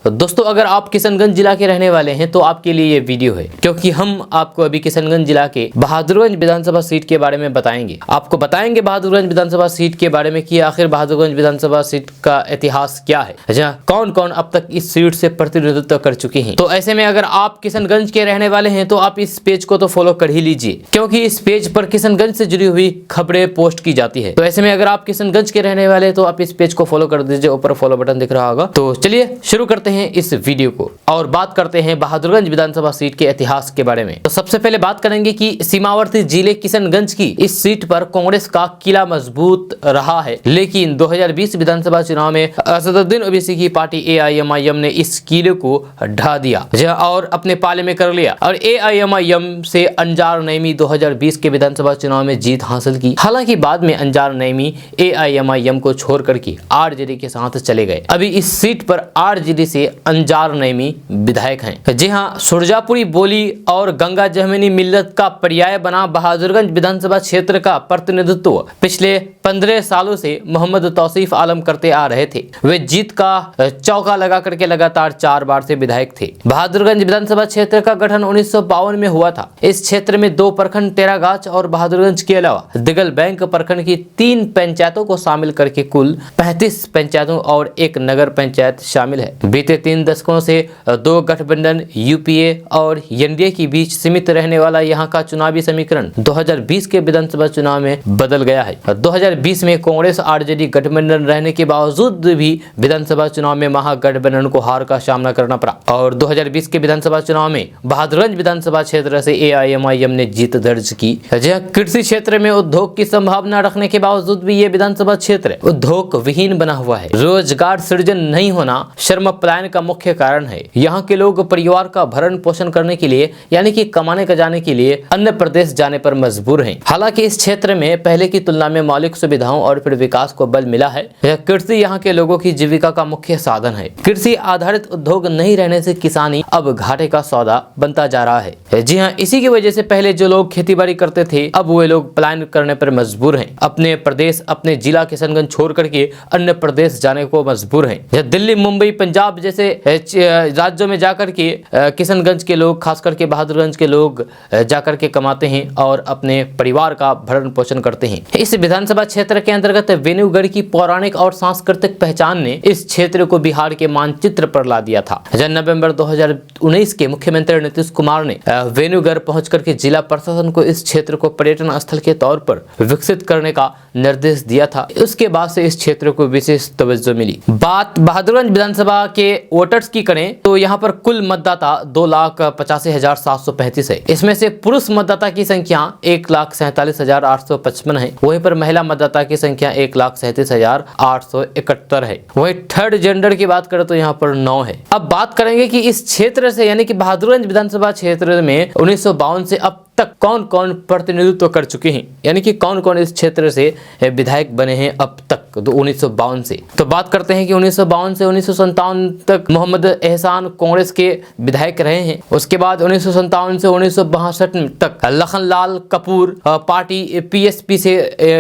दोस्तों, अगर आप किशनगंज जिला के रहने वाले हैं तो आपके लिए ये वीडियो है, क्योंकि हम आपको अभी किशनगंज जिला के बहादुरगंज विधानसभा सीट के बारे में बताएंगे। आपको बताएंगे बहादुरगंज विधानसभा सीट के बारे में कि आखिर बहादुरगंज विधानसभा सीट का इतिहास क्या है, जहाँ कौन कौन अब तक इस सीट से प्रतिनिधित्व कर चुके हैं। तो ऐसे में अगर आप किशनगंज के रहने वाले हैं तो आप इस पेज को तो फॉलो कर ही लीजिए, क्योंकि इस पेज पर किशनगंज से जुड़ी हुई खबरें पोस्ट की जाती है। तो ऐसे में अगर आप किशनगंज के रहने वाले हैं तो आप इस पेज को फॉलो कर दीजिए, ऊपर फॉलो बटन दिख रहा होगा। तो चलिए शुरू करते हैं इस वीडियो को और बात करते हैं बहादुरगंज विधानसभा सीट के इतिहास के बारे में। तो सबसे पहले बात करेंगे कि सीमावर्ती जिले किशनगंज की इस सीट पर कांग्रेस का किला मजबूत रहा है, लेकिन 2020 विधानसभा चुनाव में असदुद्दीन ओवैसी की पार्टी AIMIM ने इस किले को ढा दिया और अपने पाले में कर लिया और AIMIM से अंजार नईमी 2020 के विधानसभा चुनाव में जीत हासिल की। हालांकि बाद में अंजार नईमी AIMIM को छोड़ करके RJD के साथ चले गए। अभी इस सीट पर RJD से अंजार नईमी विधायक हैं। जी हां, सुरजापुरी बोली और गंगा जमनी मिल्लत का पर्याय बना बहादुरगंज विधानसभा क्षेत्र का प्रतिनिधित्व पिछले 15 सालों से मोहम्मद तौसीफ आलम करते आ रहे थे। वे जीत का चौका लगा करके लगातार 4 बार से विधायक थे। बहादुरगंज विधानसभा क्षेत्र का गठन 1952 में हुआ था। इस क्षेत्र में 2 प्रखंड टेरागाछ और बहादुरगंज के अलावा दिगल बैंक प्रखंड की 3 पंचायतों को शामिल करके कुल 35 पंचायतों और 1 नगर पंचायत शामिल है। बीते 3 दशकों से 2 गठबंधन UPA और NDA के बीच सीमित रहने वाला यहाँ का चुनावी समीकरण 2020 के विधानसभा चुनाव में बदल गया है। 2020 में कांग्रेस RJD गठबंधन रहने के बावजूद भी विधानसभा चुनाव में महागठबंधन को हार का सामना करना पड़ा और 2020 के विधानसभा चुनाव में बहादुरगंज विधानसभा क्षेत्र से AIMIM ने जीत दर्ज की। जहाँ कृषि क्षेत्र में उद्योग की संभावना रखने के बावजूद भी ये विधानसभा क्षेत्र उद्योग विहीन बना हुआ है। रोजगार सृजन नहीं होना श्रम पलायन का मुख्य कारण है। यहाँ के लोग परिवार का भरण पोषण करने के लिए यानी कि कमाने का जाने के लिए अन्य प्रदेश जाने पर मजबूर हैं। हालांकि इस क्षेत्र में पहले की तुलना में मौलिक सुविधाओं और फिर विकास को बल मिला है। कृषि यहाँ के लोगों की जीविका का मुख्य साधन है। कृषि आधारित उद्योग नहीं रहने से किसानी अब घाटे का सौदा बनता जा रहा है। जी हाँ, इसी की वजह से पहले जो लोग खेती बाड़ी करते थे अब वे लोग पलायन करने पर मजबूर हैं। अपने प्रदेश अपने जिला किशनगंज छोड़ करके अन्य प्रदेश जाने को मजबूर हैं। दिल्ली, मुंबई, पंजाब जैसे राज्यों में जाकर के किशनगंज के लोग, खास करके बहादुरगंज के लोग जाकर के कमाते हैं और अपने परिवार का भरण पोषण करते हैं। इस विधानसभा क्षेत्र के अंतर्गत वेणुगढ़ की पौराणिक और सांस्कृतिक पहचान ने इस क्षेत्र को बिहार के मानचित्र पर ला दिया था। नवंबर 2019 के मुख्यमंत्री नीतीश कुमार ने वेणुगढ़ पहुंच करके जिला प्रशासन को इस क्षेत्र को पर्यटन स्थल के तौर पर विकसित करने का निर्देश दिया था। उसके बाद से इस क्षेत्र को विशेष तवज्जो मिली। बात बहादुरगंज विधानसभा के वोटर्स की करें तो यहाँ पर कुल मतदाता 2,85,735 है। इसमें से पुरुष मतदाता की संख्या 1,47,855 है। वहीं पर महिला मतदाता की संख्या 1,37,871 है। वहीं थर्ड जेंडर की बात करें तो यहाँ पर 9 है। अब बात करेंगे कि इस क्षेत्र से यानी कि बहादुरगंज विधानसभा क्षेत्र में 1952 से अब तक कौन कौन प्रतिनिधित्व कर चुके हैं, यानी कि कौन कौन इस क्षेत्र से विधायक बने हैं अब तक 1952 से। तो बात करते हैं कि 1952 से 1957 तक मोहम्मद एहसान कांग्रेस के विधायक रहे हैं। उसके बाद 1957 से 1962 तक लखनलाल कपूर पार्टी PSP से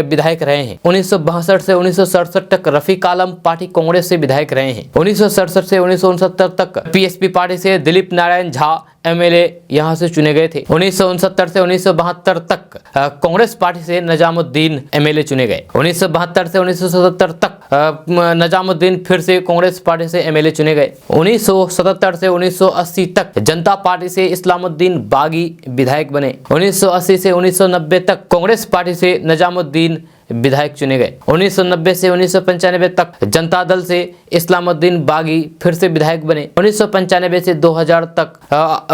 विधायक रहे हैं। 1962 से 1967 तक रफीक आलम पार्टी कांग्रेस से विधायक रहे हैं। 1967 से 1969 तक PSP पार्टी से दिलीप नारायण झा MLA यहां से चुने गए थे। 1969 से 1972 तक कांग्रेस पार्टी से नजामुद्दीन MLA चुने गए। 1972 से 1977 तक नजामुद्दीन फिर से कांग्रेस पार्टी से MLA चुने गए। 1977 से 1980 तक जनता पार्टी से इस्लामुद्दीन बागी विधायक बने। 1980 से 1990 तक कांग्रेस पार्टी से नजामुद्दीन विधायक चुने गए। 1990 से 1995 तक जनता दल से इस्लामुद्दीन बागी फिर से विधायक बने। 1995 से 2000 तक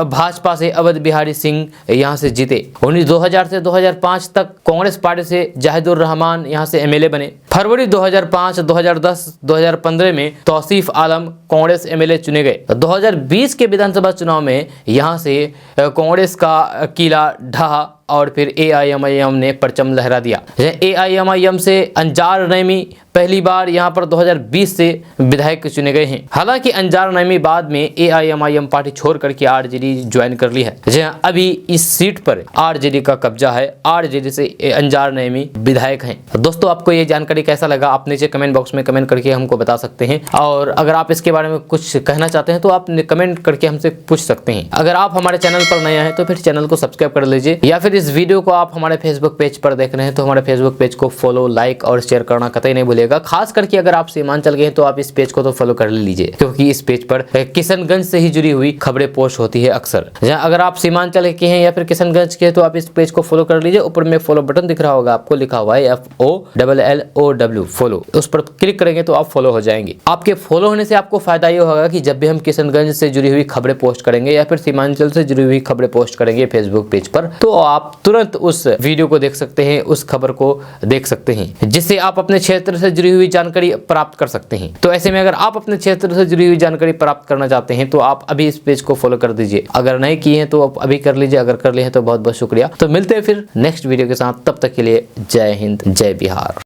भाजपा से अवध बिहारी सिंह यहां से जीते। 2000 से 2005 तक कांग्रेस पार्टी से जाहिदुर रहमान यहां से MLA बने। फरवरी 2005, 2010, 2015 में तौसीफ आलम कांग्रेस MLA चुने गए। 2020 के विधानसभा चुनाव में यहां से कांग्रेस का किला ढहा और फिर AIMIM ने परचम लहरा दिया। AIMIM से अंजार नईमी पहली बार यहाँ पर 2020 से विधायक चुने गए हैं। हालांकि अंजार नईमी बाद में AIMIM पार्टी छोड़ करके RJD ज्वाइन कर ली है। जहाँ अभी इस सीट पर RJD का कब्जा है, RJD से अंजार नईमी विधायक हैं। दोस्तों, आपको ये जानकारी कैसा लगा आप नीचे कमेंट बॉक्स में कमेंट करके हमको बता सकते हैं, और अगर आप इसके बारे में कुछ कहना चाहते हैं तो आप कमेंट करके हमसे पूछ सकते हैं। अगर आप हमारे चैनल पर नए हैं तो फिर चैनल को सब्सक्राइब कर लीजिए, या फिर इस वीडियो को आप हमारे फेसबुक पेज पर देख रहे हैं तो हमारे फेसबुक पेज को फॉलो, लाइक और शेयर करना कतई नहीं भूलिएगा। खास करके अगर आप सीमांचल गए हैं तो आप इस पेज को तो फॉलो कर लीजिए, क्योंकि इस पेज पर किशनगंज से ही जुड़ी हुई खबरें पोस्ट होती है अक्सर। अगर आप सीमांचल के हैं या फिर किशनगंज के हैं तो आप इस पेज को फॉलो कर लीजिए। ऊपर में फॉलो बटन दिख रहा होगा आपको, लिखा हुआ है FOLLOW फॉलो, उस पर क्लिक करेंगे तो आप फॉलो हो जाएंगे। आपके फॉलो होने से आपको फायदा ये होगा कि जब भी हम किशनगंज से जुड़ी हुई खबरें पोस्ट करेंगे या फिर सीमांचल से जुड़ी हुई खबरें पोस्ट करेंगे फेसबुक पेज पर, तो आप तुरंत उस वीडियो को देख सकते हैं, उस खबर को देख सकते हैं, जिससे आप अपने क्षेत्र से जुड़ी हुई जानकारी प्राप्त कर सकते हैं। तो ऐसे में अगर आप अपने क्षेत्र से जुड़ी हुई जानकारी प्राप्त करना चाहते हैं तो आप अभी इस पेज को फॉलो कर दीजिए। अगर नहीं किए हैं तो आप अभी कर लीजिए, अगर कर लिए हैं तो बहुत बहुत शुक्रिया। तो मिलते हैं फिर नेक्स्ट वीडियो के साथ, तब तक के लिए जय हिंद, जय बिहार।